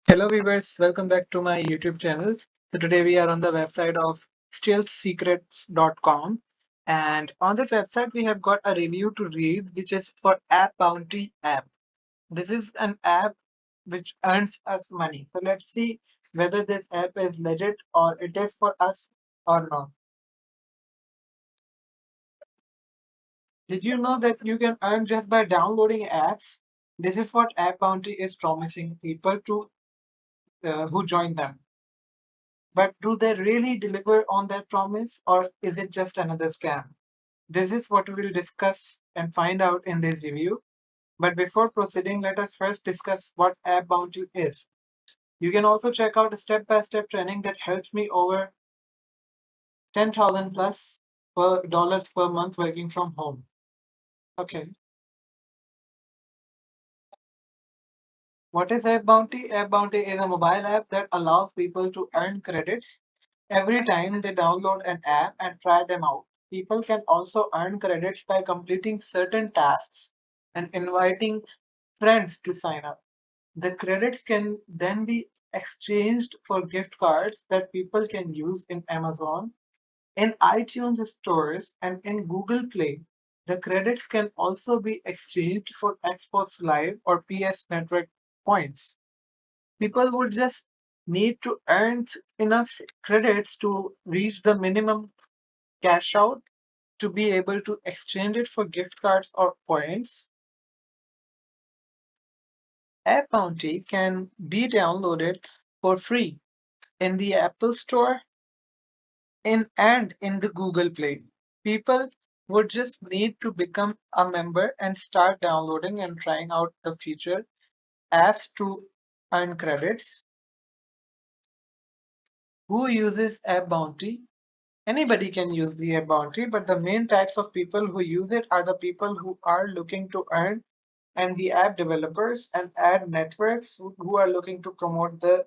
Hello viewers, welcome back to my YouTube channel. So today we are on the website of stealthsecrets.com, and on this website we have got a review to read which is for AppBounty app. This is an app which earns us money. So let's see whether this app is legit or it is for us or not. Did you know that you can earn just by downloading apps? This is what AppBounty is promising people to who join them. But do they really deliver on that promise, or is it just another scam? This is what we will discuss and find out in this review. But before proceeding, let us first discuss what App Bounty is. You can also check out a step-by-step training that helps me over 10,000 plus dollars per month working from home. Okay, what is App Bounty? App Bounty is a mobile app that allows people to earn credits every time they download an app and try them out. People can also earn credits by completing certain tasks and inviting friends to sign up. The credits can then be exchanged for gift cards that people can use in Amazon, in iTunes stores, and in Google Play. The credits can also be exchanged for Xbox Live or PS Network points. People would just need to earn enough credits to reach the minimum cash out to be able to exchange it for gift cards or points. App Bounty can be downloaded for free in the Apple Store and in the Google Play. People would just need to become a member and start downloading and trying out the feature apps to earn credits. Who uses App Bounty? Anybody can use the App Bounty, but the main types of people who use it are the people who are looking to earn, and the app developers and ad networks who are looking to promote the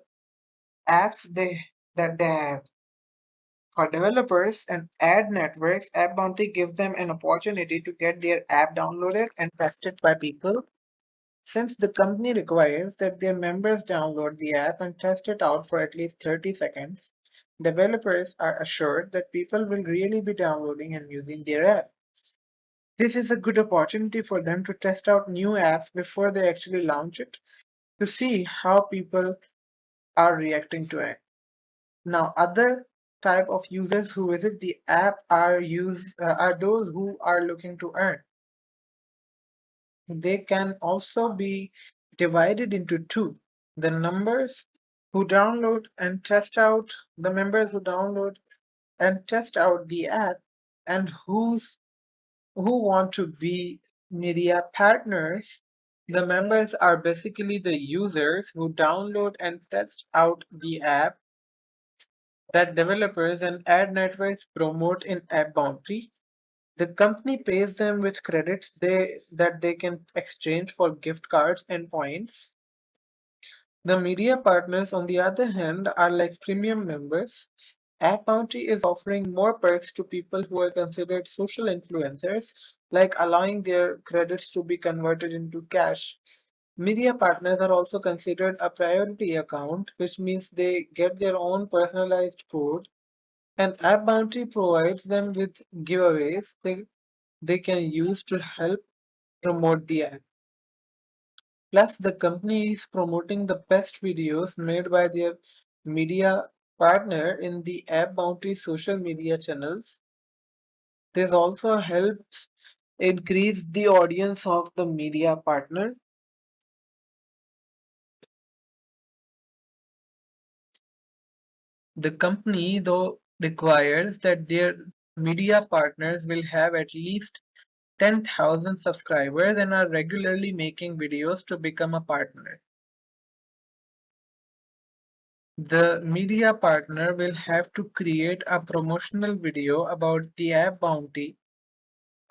apps that they have. For developers and ad networks, App Bounty gives them an opportunity to get their app downloaded and tested by people. Since the company requires that their members download the app and test it out for at least 30 seconds, developers are assured that people will really be downloading and using their app. This is a good opportunity for them to test out new apps before they actually launch it to see how people are reacting to it. Now, other type of users who visit the app are those who are looking to earn. They can also be divided into two. The numbers who download and test out the members who download and test out the app and who want to be media partners. The members are basically the users who download and test out the app that developers and ad networks promote in App Bounty. The company pays them with credits that they can exchange for gift cards and points. The media partners, on the other hand, are like premium members. App Bounty is offering more perks to people who are considered social influencers, like allowing their credits to be converted into cash. Media partners are also considered a priority account, which means they get their own personalized code, and App Bounty provides them with giveaways they can use to help promote the app. Plus, the company is promoting the best videos made by their media partner in the App Bounty social media channels. This also helps increase the audience of the media partner. The company, though, requires that their media partners will have at least 10,000 subscribers and are regularly making videos to become a partner. The media partner will have to create a promotional video about the App Bounty,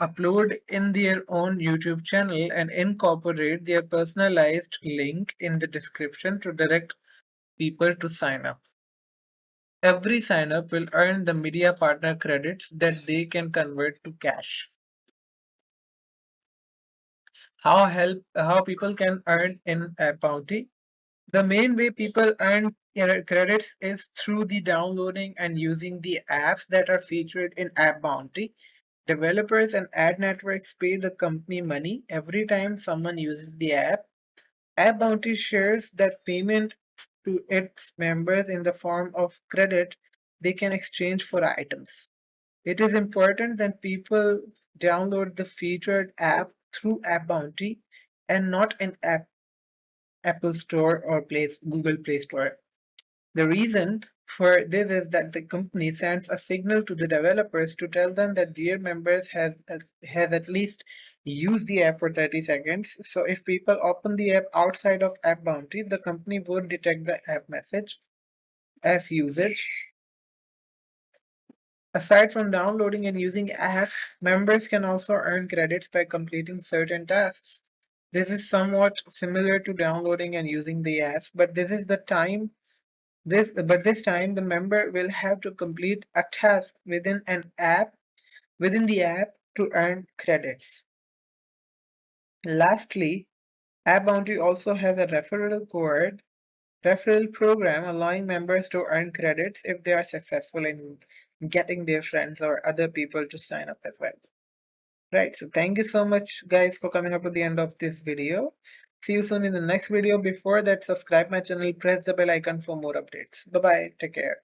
upload in their own YouTube channel, and incorporate their personalized link in the description to direct people to sign up. Every sign up will earn the media partner credits that they can convert to cash. How people can earn in App Bounty? The main way people earn credits is through the downloading and using the apps that are featured in AppBounty. Developers and ad networks pay the company money every time someone uses the app. AppBounty shares that payment to its members in the form of credit they can exchange for items. It is important that people download the featured app through AppBounty and not an Apple Store or Google Play Store. The reason for this is that the company sends a signal to the developers to tell them that their members has at least used the app for 30 seconds. So if people open the app outside of AppBounty, the company would detect the app message as usage. Aside from downloading and using apps, members can also earn credits by completing certain tasks. This is somewhat similar to downloading and using the apps, but this time the member will have to complete a task within the app to earn credits. Lastly, AppBounty also has a referral program allowing members to earn credits if they are successful in getting their friends or other people to sign up as well. Right, so thank you so much guys for coming up to the end of this video. See you soon in the next video. Before that, subscribe my channel, press the bell icon for more updates. Bye bye, take care.